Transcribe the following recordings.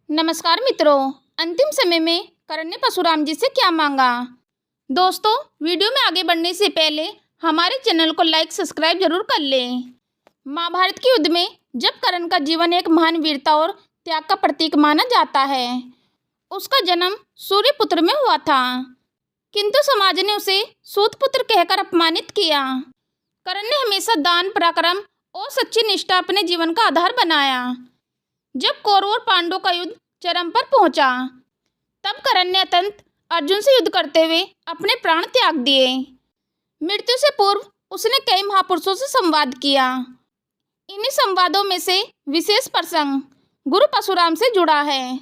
नमस्कार मित्रों, अंतिम समय में करण ने परशुराम जी से क्या मांगा। दोस्तों, वीडियो में आगे बढ़ने से पहले हमारे चैनल को लाइक सब्सक्राइब जरूर कर लें। महाभारत के युद्ध में जब करण का जीवन एक महान वीरता और त्याग का प्रतीक माना जाता है। उसका जन्म सूर्यपुत्र में हुआ था, किंतु समाज ने उसे सूतपुत्र कहकर अपमानित किया। करण ने हमेशा दान, पराक्रम और सच्ची निष्ठा अपने जीवन का आधार बनाया। जब कौरव और पांडवों का युद्ध चरम पर पहुंचा, तब करण ने अत्यंत अर्जुन से युद्ध करते हुए अपने प्राण त्याग दिए। मृत्यु से पूर्व उसने कई महापुरुषों से संवाद किया। इन्हीं संवादों में से विशेष प्रसंग गुरु परशुराम से जुड़ा है।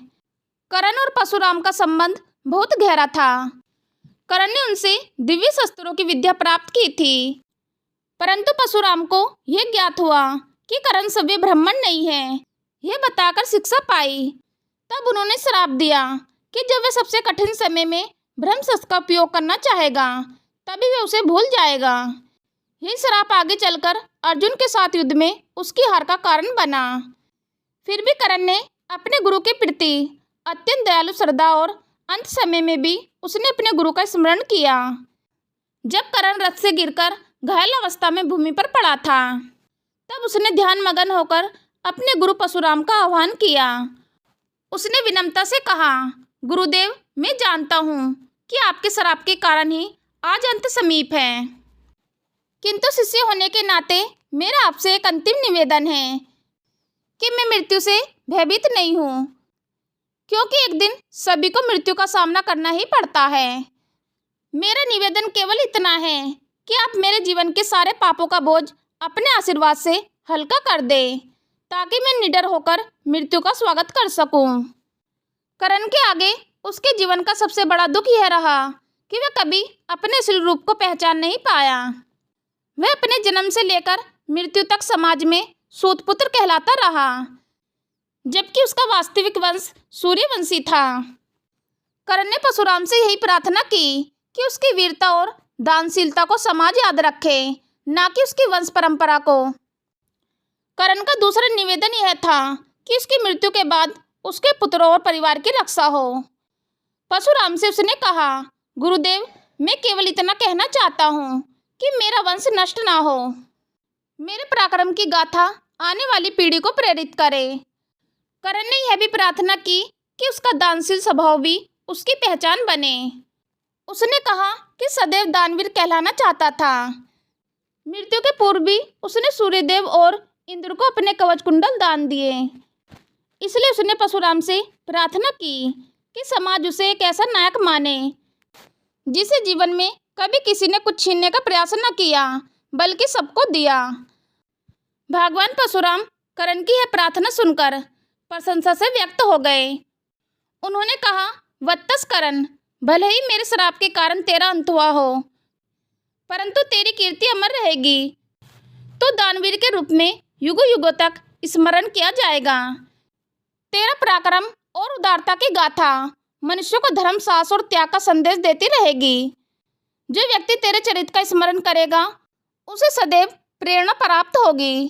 करण और परशुराम का संबंध बहुत गहरा था। करण ने उनसे दिव्य शस्त्रों की विद्या प्राप्त की थी, परंतु परशुराम को यह ज्ञात हुआ कि करण सभ्य ब्राह्मण नहीं है। यह बताकर शिक्षा पाई। तब उन्होंने श्राप दिया कि जब वह सबसे कठिन समय में ब्रह्मास्त्र का उपयोग करना चाहेगा, तभी वह उसे भूल जाएगा। यह श्राप आगे चलकर अर्जुन के साथ युद्ध में उसकी हार का कारण बना। फिर भी करण ने अपने गुरु के प्रति अत्यंत दयालु श्रद्धा और अंत समय में भी उसने अपने गुरु का स्मरण किया। जब करण रथ से गिरकर घायल अवस्था में भूमि पर पड़ा था, तब उसने ध्यान मगन होकर अपने गुरु परशुराम का आह्वान किया। उसने विनम्रता से कहा, गुरुदेव, मैं जानता हूँ कि आपके श्राप के कारण ही आज अंत समीप है, किंतु शिष्य होने के नाते मेरा आपसे एक अंतिम निवेदन है कि मैं मृत्यु से भयभीत नहीं हूँ, क्योंकि एक दिन सभी को मृत्यु का सामना करना ही पड़ता है। मेरा निवेदन केवल इतना है कि आप मेरे जीवन के सारे पापों का बोझ अपने आशीर्वाद से हल्का कर दें, ताकि मैं निडर होकर मृत्यु का स्वागत कर सकूं। करण के आगे उसके जीवन का सबसे बड़ा दुख यह रहा कि वह कभी अपने असली रूप को पहचान नहीं पाया। वह अपने जन्म से लेकर मृत्यु तक समाज में सूतपुत्र कहलाता रहा, जबकि उसका वास्तविक वंश सूर्यवंशी था। करण ने परशुराम से यही प्रार्थना की कि उसकी वीरता और दानशीलता को समाज याद रखे, न कि उसकी वंश परंपरा को। करण का दूसरा निवेदन यह था कि उसकी मृत्यु के बाद उसके पुत्रों और परिवार की रक्षा हो। परशुराम से उसने कहा, गुरुदेव, मैं केवल इतना कहना चाहता हूँ कि मेरा वंश नष्ट ना हो। मेरे पराक्रम की गाथा आने वाली पीढ़ी को प्रेरित करे। करण ने यह भी प्रार्थना की कि उसका दानशील स्वभाव भी उसकी पहचान बने। उसने कहा कि सदैव दानवीर कहलाना चाहता था। मृत्यु के पूर्व भी उसने सूर्यदेव और इंद्र को अपने कवच कुंडल दान दिए। इसलिए उसने परशुराम से प्रार्थना की कि समाज उसे एक ऐसा नायक माने जिसे जीवन में कभी किसी ने कुछ छीनने का प्रयास न किया, बल्कि सबको दिया। भगवान परशुराम करण की यह प्रार्थना सुनकर प्रशंसा से व्यक्त हो गए। उन्होंने कहा, वत्स करण, भले ही मेरे श्राप के कारण तेरा अंत हुआ हो, परंतु तेरी कीर्ति अमर रहेगी। तो दानवीर के रूप में युगों युगों तक स्मरण किया जाएगा। तेरा पराक्रम और उदारता की गाथा मनुष्यों को धर्म, साहस और त्याग का संदेश देती रहेगी। जो व्यक्ति तेरे चरित्र का स्मरण करेगा, उसे सदैव प्रेरणा प्राप्त होगी।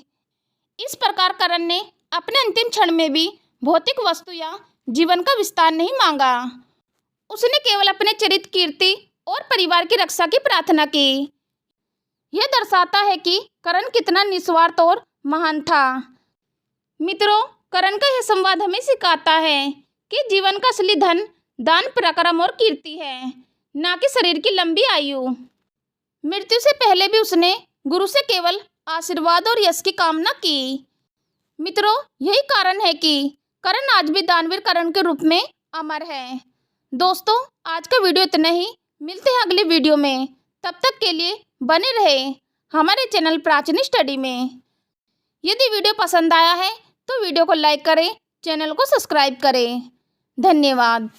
इस प्रकार करण ने अपने अंतिम क्षण में भी भौतिक वस्तु या जीवन का विस्तार नहीं मांगा। उसने केवल अपने चरित्र, कीर्ति और परिवार की रक्षा की प्रार्थना की। यह दर्शाता है कि करण कितना निस्वार्थ और महान था। मित्रों, करण का यह संवाद हमें सिखाता है कि जीवन का असली धन दान, पराक्रम और कीर्ति है, न कि शरीर की लंबी आयु। मृत्यु से पहले भी उसने गुरु से केवल आशीर्वाद और यश की कामना की। मित्रों, यही कारण है कि करण आज भी दानवीर करण के रूप में अमर है। दोस्तों, आज का वीडियो इतना ही। मिलते हैं अगले वीडियो में। तब तक के लिए बने रहे हमारे चैनल प्राचीन स्टडी में। यदि वीडियो पसंद आया है तो वीडियो को लाइक करें, चैनल को सब्सक्राइब करें। धन्यवाद।